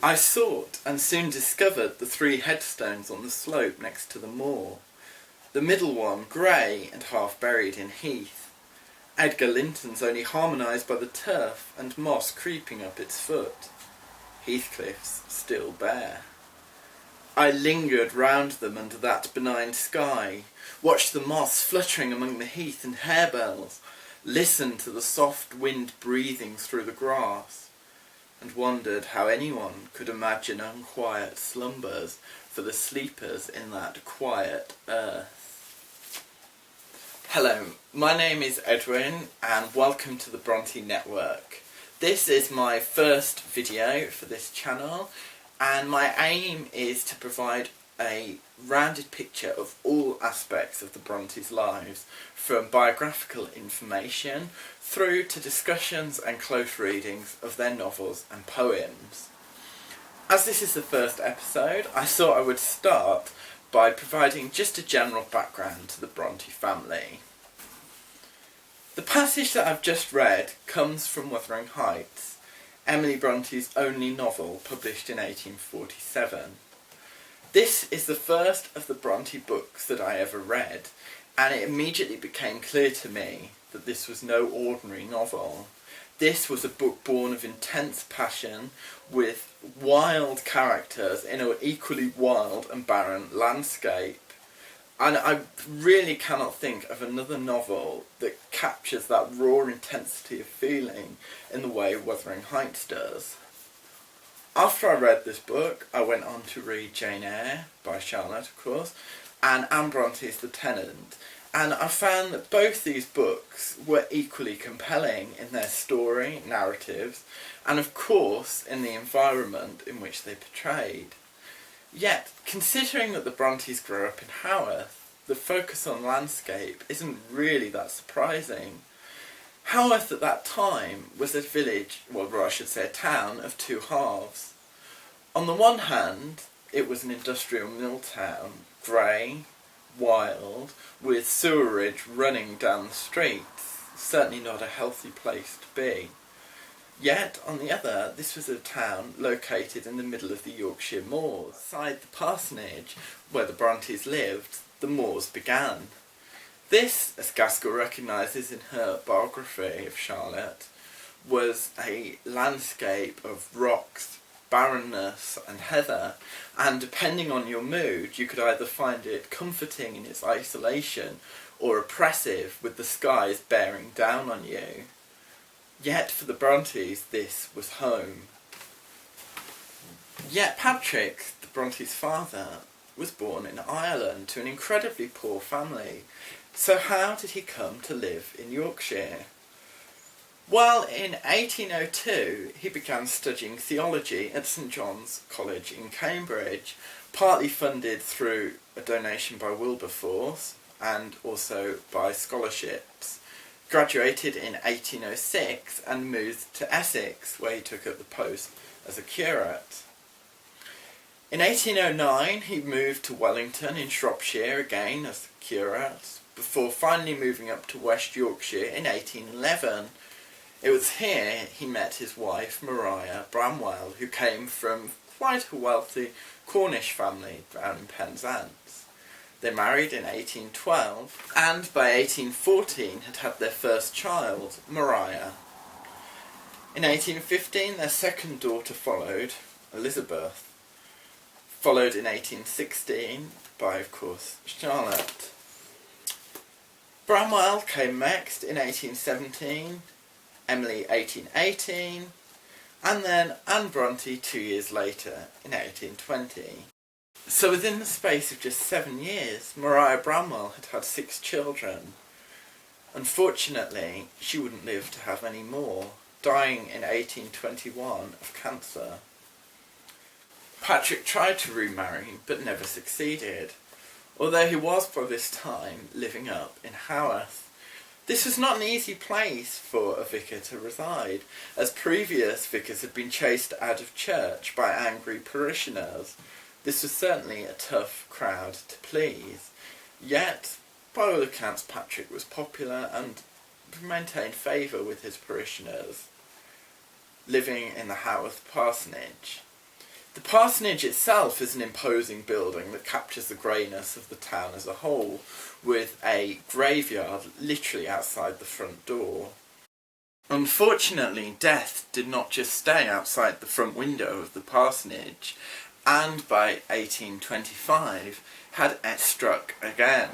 I sought and soon discovered the 3 headstones on the slope next to the moor. The middle one grey and half buried in heath. Edgar Linton's only harmonised by the turf and moss creeping up its foot. Heathcliff's still bare. I lingered round them under that benign sky, watched the moths fluttering among the heath and harebells, listened to the soft wind breathing through the grass, and wondered how anyone could imagine unquiet slumbers for the sleepers in that quiet earth. Hello, my name is Edwin and welcome to the Brontë Network. This is my first video for this channel and my aim is to provide a rounded picture of all aspects of the Brontes' lives, from biographical information through to discussions and close readings of their novels and poems. As this is the first episode, I thought I would start by providing just a general background to the Brontë family. The passage that I've just read comes from Wuthering Heights, Emily Bronte's only novel published in 1847. This is the first of the Brontë books that I ever read, and it immediately became clear to me that this was no ordinary novel. This was a book born of intense passion, with wild characters in an equally wild and barren landscape. And I really cannot think of another novel that captures that raw intensity of feeling in the way Wuthering Heights does. After I read this book, I went on to read Jane Eyre, by Charlotte of course, and Anne Bronte's The Tenant, and I found that both these books were equally compelling in their story, narratives, and of course in the environment in which they portrayed. Yet, considering that the Brontes grew up in Haworth, the focus on landscape isn't really that surprising. Haworth at that time was a village, or I should say a town, of 2 halves. On the one hand, it was an industrial mill town, grey, wild, with sewerage running down the streets, certainly not a healthy place to be. Yet, on the other, this was a town located in the middle of the Yorkshire moors. Beside the parsonage where the Brontes lived, the moors began. This, as Gaskell recognises in her biography of Charlotte, was a landscape of rocks, barrenness and heather, and depending on your mood you could either find it comforting in its isolation or oppressive with the skies bearing down on you. Yet for the Brontes this was home. Yet Patrick, the Brontes' father, was born in Ireland to an incredibly poor family. So how did he come to live in Yorkshire? Well, in 1802 he began studying theology at St John's College in Cambridge, partly funded through a donation by Wilberforce and also by scholarships. Graduated in 1806 and moved to Essex, where he took up the post as a curate. In 1809 he moved to Wellington in Shropshire again as a curate, before finally moving up to West Yorkshire in 1811. It was here he met his wife Maria Bramwell, who came from quite a wealthy Cornish family down in Penzance. They married in 1812 and by 1814 had had their first child, Maria. In 1815 their second daughter followed, Elizabeth, followed in 1816 by, of course, Charlotte. Bramwell came next in 1817, Emily 1818, and then Anne Brontë 2 years later in 1820. So within the space of just 7 years, Maria Bramwell had had 6 children. Unfortunately, she wouldn't live to have any more, dying in 1821 of cancer. Patrick tried to remarry, but never succeeded, although he was by this time living up in Haworth. This was not an easy place for a vicar to reside, as previous vicars had been chased out of church by angry parishioners. This was certainly a tough crowd to please. Yet, by all accounts, Patrick was popular and maintained favour with his parishioners, living in the Haworth parsonage. The parsonage itself is an imposing building that captures the greyness of the town as a whole, with a graveyard literally outside the front door. Unfortunately, death did not just stay outside the front window of the parsonage, and by 1825 had struck again.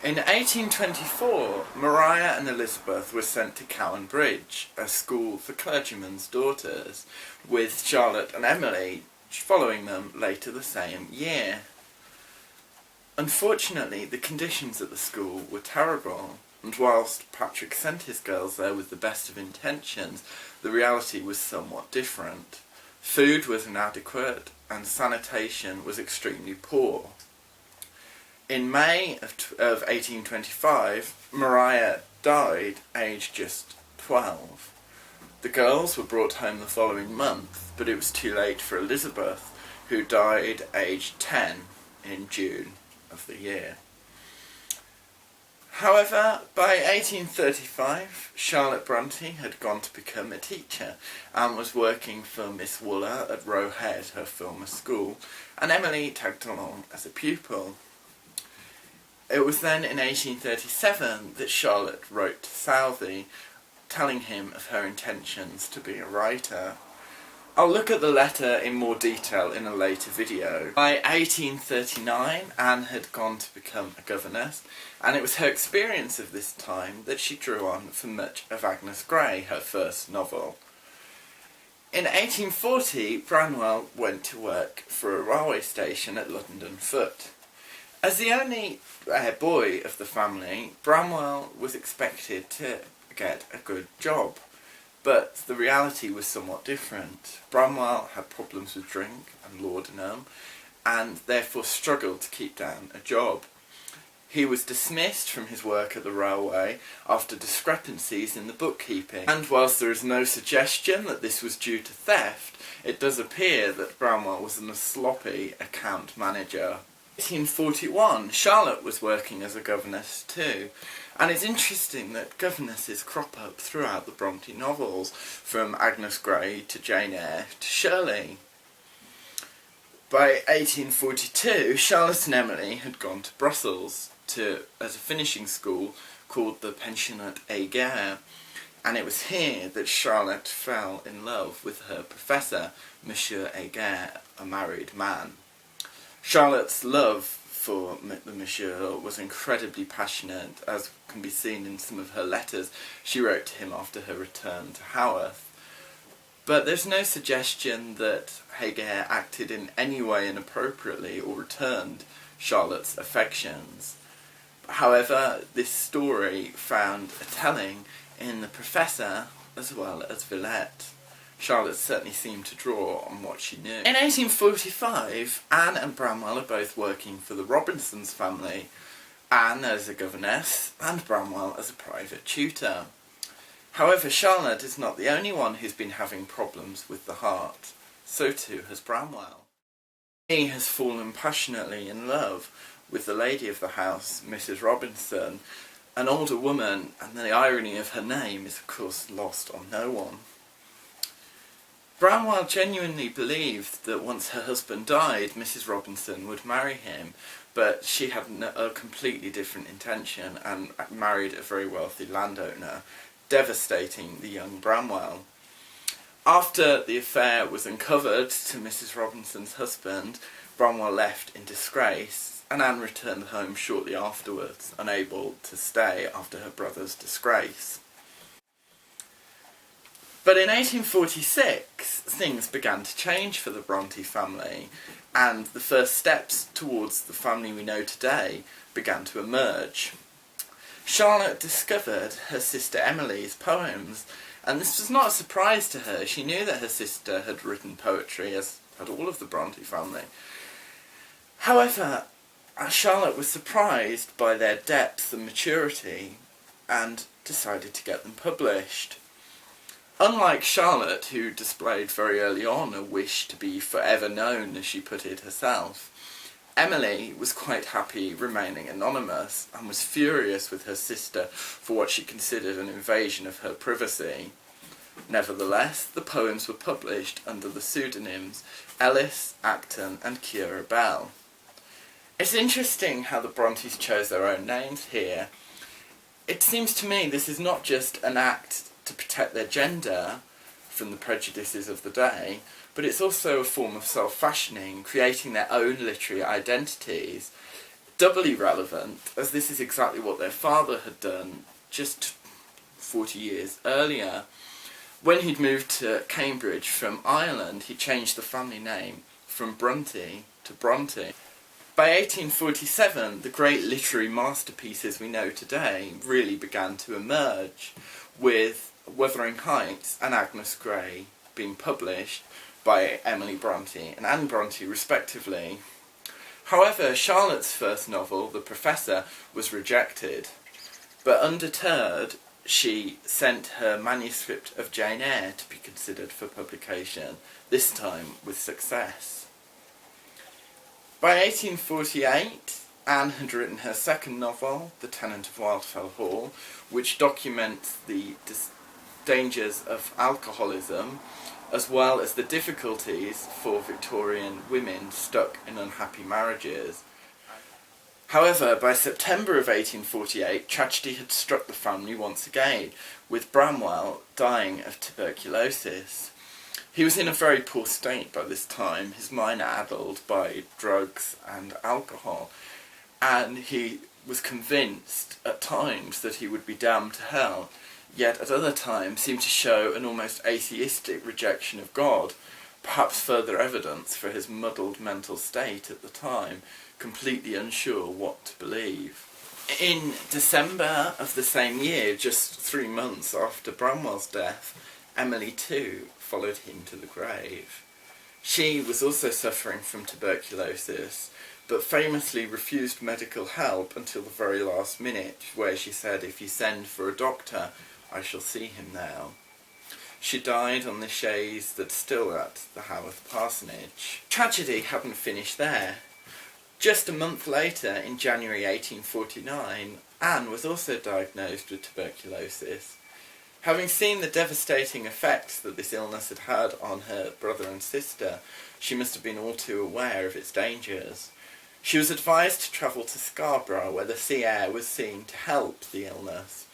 In 1824, Maria and Elizabeth were sent to Cowan Bridge, a school for clergymen's daughters, with Charlotte and Emily following them later the same year. Unfortunately, the conditions at the school were terrible, and whilst Patrick sent his girls there with the best of intentions, the reality was somewhat different. Food was inadequate, and sanitation was extremely poor. In May of 1825, Maria died, aged just 12. The girls were brought home the following month, but it was too late for Elizabeth, who died aged 10 in June of the year. However, by 1835, Charlotte Brontë had gone to become a teacher and was working for Miss Wooler at Roe Head, her former school, and Emily tagged along as a pupil. It was then in 1837 that Charlotte wrote to Southey, telling him of her intentions to be a writer. I'll look at the letter in more detail in a later video. By 1839, Anne had gone to become a governess, and it was her experience of this time that she drew on for much of Agnes Grey, her first novel. In 1840, Branwell went to work for a railway station at London Foot. As the only boy of the family, Branwell was expected to get a good job. But the reality was somewhat different. Branwell had problems with drink and laudanum, and therefore struggled to keep down a job. He was dismissed from his work at the railway after discrepancies in the bookkeeping, and whilst there is no suggestion that this was due to theft, it does appear that Branwell was a sloppy account manager. In 1841, Charlotte was working as a governess too. And it's interesting that governesses crop up throughout the Brontë novels, from Agnes Grey to Jane Eyre to Shirley. By 1842, Charlotte and Emily had gone to Brussels as a finishing school called the Pensionnat Aiguë, and it was here that Charlotte fell in love with her professor, Monsieur Aiguë, a married man. Charlotte's love for the Monsieur was incredibly passionate, as can be seen in some of her letters she wrote to him after her return to Haworth. But there's no suggestion that Aiguë acted in any way inappropriately or returned Charlotte's affections. However, this story found a telling in the Professor as well as Villette. Charlotte certainly seemed to draw on what she knew. In 1845, Anne and Branwell are both working for the Robinsons family, Anne as a governess and Branwell as a private tutor. However, Charlotte is not the only one who's been having problems with the heart. So too has Branwell. He has fallen passionately in love with the lady of the house, Mrs. Robinson, an older woman, and the irony of her name is of course lost on no one. Branwell genuinely believed that once her husband died, Mrs. Robinson would marry him, but she had a completely different intention and married a very wealthy landowner, devastating the young Branwell. After the affair was uncovered to Mrs. Robinson's husband, Branwell left in disgrace, and Anne returned home shortly afterwards, unable to stay after her brother's disgrace. But in 1846, things began to change for the Brontë family, and the first steps towards the family we know today began to emerge. Charlotte discovered her sister Emily's poems, and this was not a surprise to her. She knew that her sister had written poetry, as had all of the Brontë family. However, Charlotte was surprised by their depth and maturity, and decided to get them published. Unlike Charlotte, who displayed very early on a wish to be forever known, as she put it herself, Emily was quite happy remaining anonymous and was furious with her sister for what she considered an invasion of her privacy. Nevertheless, the poems were published under the pseudonyms Ellis, Acton and Cura Bell. It's interesting how the Brontes chose their own names here. It seems to me this is not just an act to protect their gender from the prejudices of the day, but it's also a form of self-fashioning, creating their own literary identities. Doubly relevant, as this is exactly what their father had done just 40 years earlier. When he'd moved to Cambridge from Ireland, he changed the family name from Brontë to Bronte. By 1847, the great literary masterpieces we know today really began to emerge, with Wuthering Heights and Agnes Grey being published by Emily Brontë and Anne Brontë respectively. However, Charlotte's first novel, The Professor, was rejected, but undeterred, she sent her manuscript of Jane Eyre to be considered for publication, this time with success. By 1848, Anne had written her second novel, The Tenant of Wildfell Hall, which documents the dangers of alcoholism, as well as the difficulties for Victorian women stuck in unhappy marriages. However, by September of 1848, tragedy had struck the family once again, with Bramwell dying of tuberculosis. He was in a very poor state by this time, his mind addled by drugs and alcohol, and he was convinced at times that he would be damned to hell, yet at other times seemed to show an almost atheistic rejection of God, perhaps further evidence for his muddled mental state at the time, completely unsure what to believe. In December of the same year, just 3 months after Bramwell's death, Emily too followed him to the grave. She was also suffering from tuberculosis, but famously refused medical help until the very last minute, where she said, "If you send for a doctor, I shall see him now." She died on the chaise that's still at the Haworth parsonage. Tragedy hadn't finished there. Just a month later, in January 1849, Anne was also diagnosed with tuberculosis. Having seen the devastating effects that this illness had had on her brother and sister, she must have been all too aware of its dangers. She was advised to travel to Scarborough, where the sea air was seen to help the illness.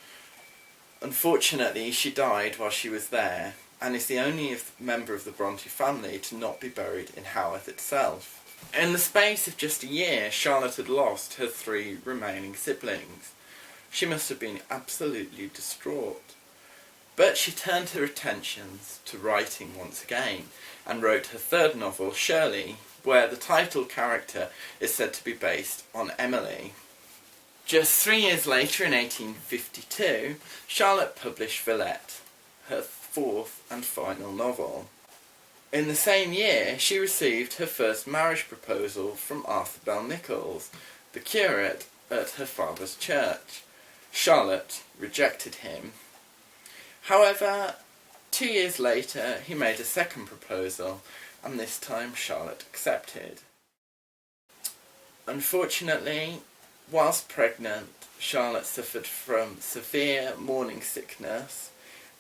Unfortunately, she died while she was there, and is the only member of the Brontë family to not be buried in Haworth itself. In the space of just a year, Charlotte had lost her 3 remaining siblings. She must have been absolutely distraught. But she turned her attentions to writing once again, and wrote her third novel, Shirley, where the title character is said to be based on Emily. Just 3 years later, in 1852, Charlotte published Villette, her 4th and final novel. In the same year, she received her first marriage proposal from Arthur Bell Nichols, the curate at her father's church. Charlotte rejected him. However, 2 years later, he made a second proposal, and this time Charlotte accepted. Unfortunately, whilst pregnant, Charlotte suffered from severe morning sickness,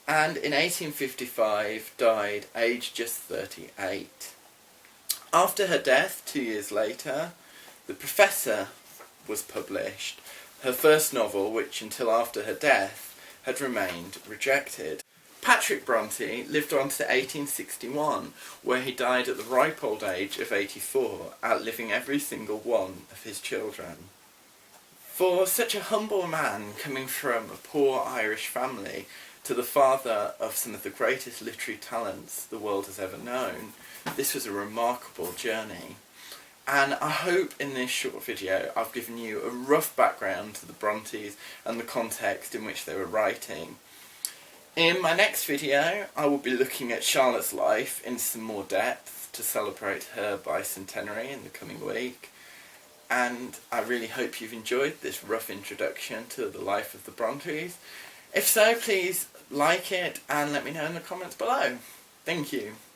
and in 1855 died aged just 38. After her death, 2 years later, The Professor was published, her first novel, which until after her death had remained rejected. Patrick Brontë lived on to 1861, where he died at the ripe old age of 84, outliving every single one of his children. For such a humble man coming from a poor Irish family to the father of some of the greatest literary talents the world has ever known, this was a remarkable journey. And I hope in this short video I've given you a rough background to the Brontes and the context in which they were writing. In my next video I will be looking at Charlotte's life in some more depth to celebrate her bicentenary in the coming week. And I really hope you've enjoyed this rough introduction to the life of the Brontes. If so, please like it and let me know in the comments below. Thank you.